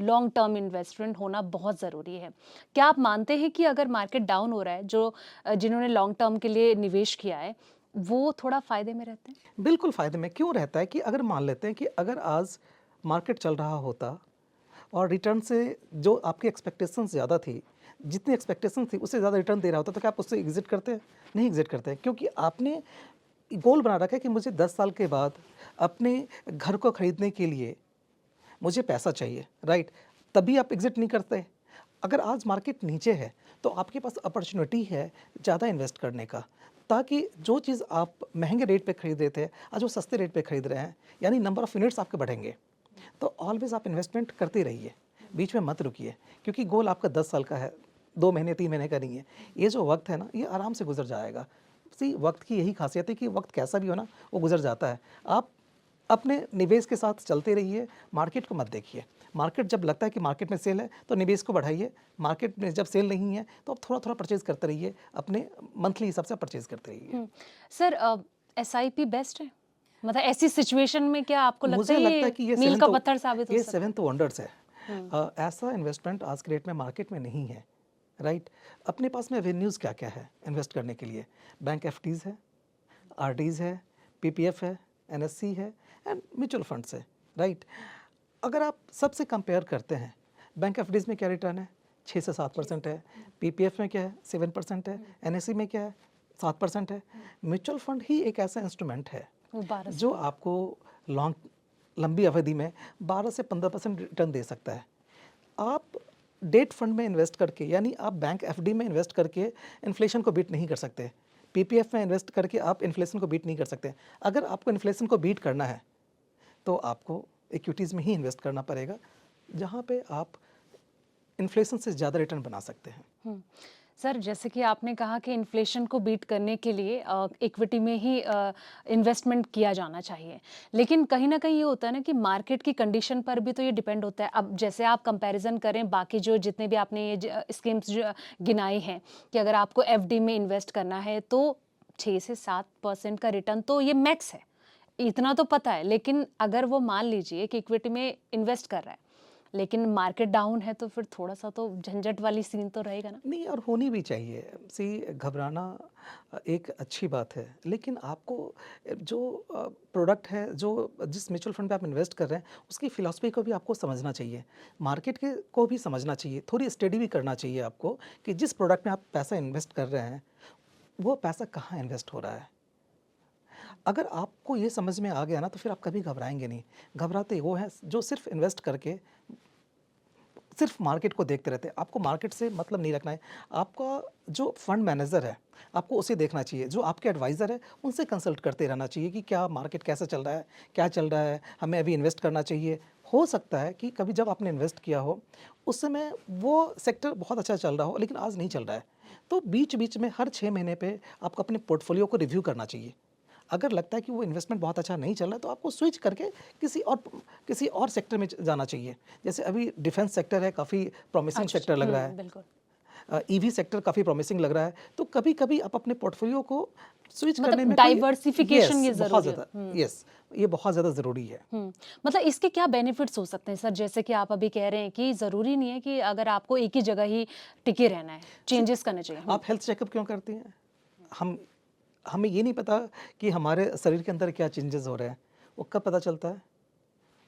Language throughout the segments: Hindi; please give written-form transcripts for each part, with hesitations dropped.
लॉन्ग टर्म इन्वेस्टमेंट होना बहुत ज़रूरी है। क्या आप मानते हैं कि अगर मार्केट डाउन हो रहा है, जो जिन्होंने लॉन्ग टर्म के लिए निवेश किया है, वो थोड़ा फ़ायदे में रहते हैं? बिल्कुल फ़ायदे में क्यों रहता है कि अगर मान लेते हैं कि अगर आज मार्केट चल रहा होता और रिटर्न से जो आपकी एक्सपेक्टेशंस ज़्यादा थी, जितनी एक्सपेक्टेशन थी उससे ज़्यादा रिटर्न दे रहा होता तो क्या आप उससे एग्ज़िट करते हैं? नहीं एग्ज़िट करते हैं क्योंकि आपने गोल बना रखा है कि मुझे 10 साल के बाद अपने घर को खरीदने के लिए मुझे पैसा चाहिए, राइट? तभी आप एग्ज़िट नहीं करते। अगर आज मार्केट नीचे है, तो आपके पास अपॉर्च्युनिटी है ज़्यादा इन्वेस्ट करने का, ताकि जो चीज़ आप महँगे रेट पे खरीद रहे थे, आज वो सस्ते रेट पे खरीद रहे हैं, यानी नंबर ऑफ यूनिट्स आपके बढ़ेंगे। तो ऑलवेज़ आप इन्वेस्टमेंट करते रहिए, बीच में मत रुकिए, क्योंकि गोल आपका 10 साल का है, 2 महीने, 3 महीने का नहीं है। ये जो वक़्त है ना, ये आराम से गुज़र जाएगा। सी वक़्त की यही ख़ासियत है कि वक़्त कैसा भी हो ना, वो गुज़र जाता है। आप अपने निवेश के साथ चलते रहिए, मार्केट को मत देखिए। मार्केट जब लगता है कि मार्केट में सेल है, तो निवेश को बढ़ाइए। मार्केट में जब सेल नहीं है, तो आप थोड़ा-थोड़ा परचेज़ करते रहिए, अपने मंथली हिसाब से परचेज़ करते रहिए। हुँ। सर, एसआईपी बेस्ट है? मतलब ऐसी सिचुएशन में क्या आपको लगता है मुझे लगता है ये कि ये मील का सेवेंथ पत्थर साबित हो ये सकता है? सेवेंथ वंडर्स है। हुँ। ऐसा इन्वेस्टमेंट आज के डेट में मार्केट में नहीं है, राइट? अपने पास में एवेन्यूज़ क्या-क्या है इन्वेस्ट करने के लिए? बैंक एफडीज़ है, आरडीज़ है, पीपीएफ है, एनएससी है एंड म्यूचुअल फंड्स है, राइट? अगर आप सबसे कंपेयर करते हैं, बैंक एफडीज़ में क्या रिटर्न है? 6 से 7% है, पीपीएफ में क्या है? 7% है, एनएससी में क्या है? 7% है। म्यूचुअल फंड ही एक ऐसा इंस्ट्रूमेंट है, वो 12 से जो 15। आपको लॉन्ग लंबी अवधि में 12 से 15% रिटर्न दे सकता है। आप डेट फंड में इन्वेस्ट करके, यानी आप बैंक एफडी में इन्वेस्ट करके इन्फ्लेशन को बीट नहीं कर सकते। पीपीएफ में इन्वेस्ट करके आप इन्फ्लेशन को बीट नहीं कर सकते। अगर आपको इन्फ्लेशन को बीट करना है, तो आपको इक्विटीज़ में ही इन्वेस्ट करना पड़ेगा, जहाँ पे आप इन्फ्लेशन से ज़्यादा रिटर्न बना सकते हैं। हुँ। सर, जैसे कि आपने कहा कि इन्फ्लेशन को बीट करने के लिए इक्विटी में ही इन्वेस्टमेंट किया जाना चाहिए। लेकिन कहीं न कहीं ये होता है ना कि मार्केट की कंडीशन पर भी तो ये डिपेंड होता है। अब जैसे आप कंपैरिज़न करें बाकी जो जितने भी आपने ये स्कीम्स जो गिनाई हैं, कि अगर आपको एफडी में इन्वेस्ट करना है तो 6 से 7% का रिटर्न तो ये मैक्स है। इतना तो पता है, लेकिन अगर वो मान लीजिए कि इक्विटी में इन्वेस्ट कर रहा है, लेकिन मार्केट डाउन है, तो फिर थोड़ा-सा तो झंझट वाली सीन तो रहेगा ना? नहीं, और होनी भी चाहिए। सी घबराना एक अच्छी बात है, लेकिन आपको जो प्रोडक्ट है, जो जिस म्यूचुअल फंड पे आप इन्वेस्ट कर रहे हैं, उसकी फ़िलॉसफ़ी को भी आपको समझना चाहिए। मार्केट के को भी समझना चाहिए, थोड़ी स्टडी भी करना चाहिए आपको कि जिस प्रोडक्ट में आप पैसा इन्वेस्ट कर रहे हैं, वो पैसा कहाँ इन्वेस्ट हो रहा है। अगर आपको ये समझ में आ गया ना, तो फिर आप कभी घबराएँगे नहीं। घबराते वो हैं जो सिर्फ़ इन्वेस्ट करके सिर्फ मार्केट को देखते रहते हैं। आपको मार्केट से मतलब नहीं रखना है। आपका जो फंड मैनेजर है, आपको उसे देखना चाहिए। जो आपके एडवाइज़र है, उनसे कंसल्ट करते रहना चाहिए कि क्या मार्केट कैसा चल रहा है, क्या चल रहा है, हमें अभी इन्वेस्ट करना चाहिए। हो सकता है कि कभी जब आपने इन्वेस्ट किया हो, उस समय वो सेक्टर बहुत अच्छा चल रहा हो, लेकिन आज नहीं चल रहा है। तो बीच-बीच में हर 6 महीने पे आपको अपने पोर्टफोलियो को रिव्यू करना चाहिए। अगर लगता है कि वो इन्वेस्टमेंट बहुत अच्छा नहीं चल रहा है, तो आपको स्विच करके किसी और सेक्टर में जाना चाहिए। जैसे अभी डिफेंस सेक्टर है, काफ़ी प्रॉमिसिंग अच्छा, सेक्टर लग रहा हुँ, है। बिल्कुल। ईवी सेक्टर काफ़ी प्रॉमिसिंग लग रहा है। तो कभी-कभी आप अपने पोर्टफोलियो को स्विच करने मतलब में कोई डाइवर्सिफ़िकेशन यस, ये बहुत ज़रूरी हो ज़्यादा हुँ, यस, ये बहुत ज़्यादा ज़रूरी है। हुँ। मतलब इसके क्या बेनिफिट्स हो सकते हैं सर? जैसे कि आप अभी कह रहे हैं कि ज़रूरी नहीं है कि अगर आपको एक ही जगह ही टिके रहना है, सी चेंजेस करने चाहिए। हुँ, आप हेल्थ चेकअप क्यों करती हैं? हम हमें ये नहीं पता कि हमारे शरीर के अंदर क्या चेंजेज़ हो रहे हैं। वो कब पता चलता है?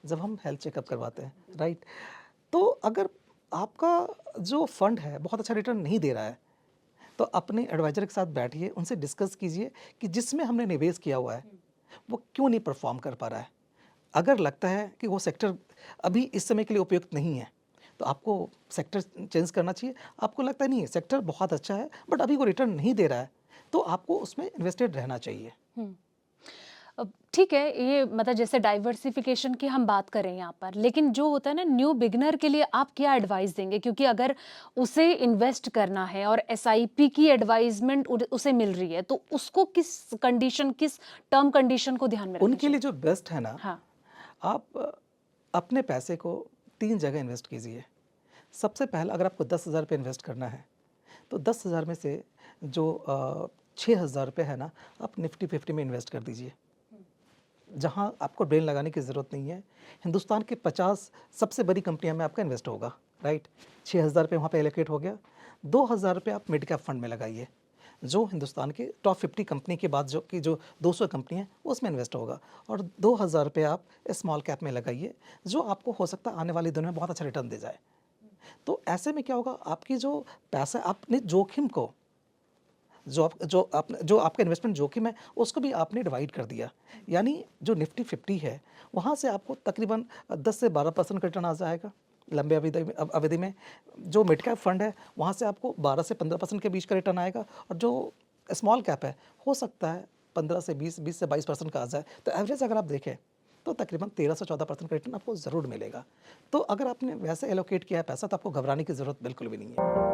जब हम हेल्थ चेकअप करवाते हैं, राइट? तो अगर आपका जो फंड है बहुत अच्छा रिटर्न नहीं दे रहा है, तो अपने एडवाइज़र के साथ बैठिए, उनसे डिस्कस कीजिए कि जिसमें हमने निवेश किया हुआ है, वो क्यों नहीं परफ़ॉर्म कर पा रहा है। अगर लगता है कि वो सेक्टर अभी इस समय के लिए उपयुक्त नहीं है, तो आपको सेक्टर चेंज करना चाहिए। आपको लगता है नहीं सेक्टर बहुत अच्छा है, बट अभी वो रिटर्न नहीं दे रहा है, तो आपको उसमें इन्वेस्टेड रहना चाहिए। हुँ। ठीक है, ये मतलब जैसे डाइवर्सिफ़िकेशन की हम बात करें यहाँ पर, लेकिन जो होता है ना न्यू बिगिनर के लिए आप क्या एडवाइस देंगे? क्योंकि अगर उसे इन्वेस्ट करना है और एसआईपी की एडवाइज़मेंट उसे मिल रही है, तो उसको किस टर्म कंडीशन को ध्यान में रखना उनके लिए चाहिए? जो बेस्ट है ना, हाँ। आप अपने पैसे को 3 जगह इन्वेस्ट कीजिए। सबसे पहला, अगर आपको 10,000 रुपए इन्वेस्ट करना है, तो 10,000 में से जो 6,000 रुपए है ना, आप निफ्टी 50 में इन्वेस्ट कर दीजिए। जहाँ आपको ब्रेन लगाने की ज़रूरत नहीं है। हिंदुस्तान की 50 सबसे बड़ी कंपनियों में आपका इन्वेस्ट होगा, राइट? 6,000 रुपये वहाँ पे एलोकेट हो गया, 2,000 रुपये आप मिड कैप फंड में लगाइए, जो हिंदुस्तान की टॉप 50 कंपनी के बाद जो 200 कंपनी है उसमें इन्वेस्ट होगा, और 2,000 रुपये आप स्मॉल कैप में लगाइए, जो आपको हो सकता है आने वाले दिनों में बहुत अच्छा रिटर्न दे जाए। तो ऐसे में क्या होगा, आपकी जो पैसा आपने जोखिम को, जो आपका इन्वेस्टमेंट जोखिम है उसको भी आपने डिवाइड कर दिया। यानी जो निफ्टी 50 है वहाँ से आपको तकरीबन 10 से 12% का रिटर्न आ जाएगा लंबे अवधि में। जो मिड कैप फंड है वहाँ से आपको 12 से 15% के बीच का रिटर्न आएगा, और जो स्मॉल कैप है हो सकता है 15 से 20 से 22% का आ जाए। तो एवरेज अगर आप देखें तो तकरीबन 13 से 14% का रिटर्न आपको ज़रूर मिलेगा। तो अगर आपने वैसे एलोकेट किया है पैसा तो आपको घबराने की ज़रूरत बिल्कुल भी नहीं है।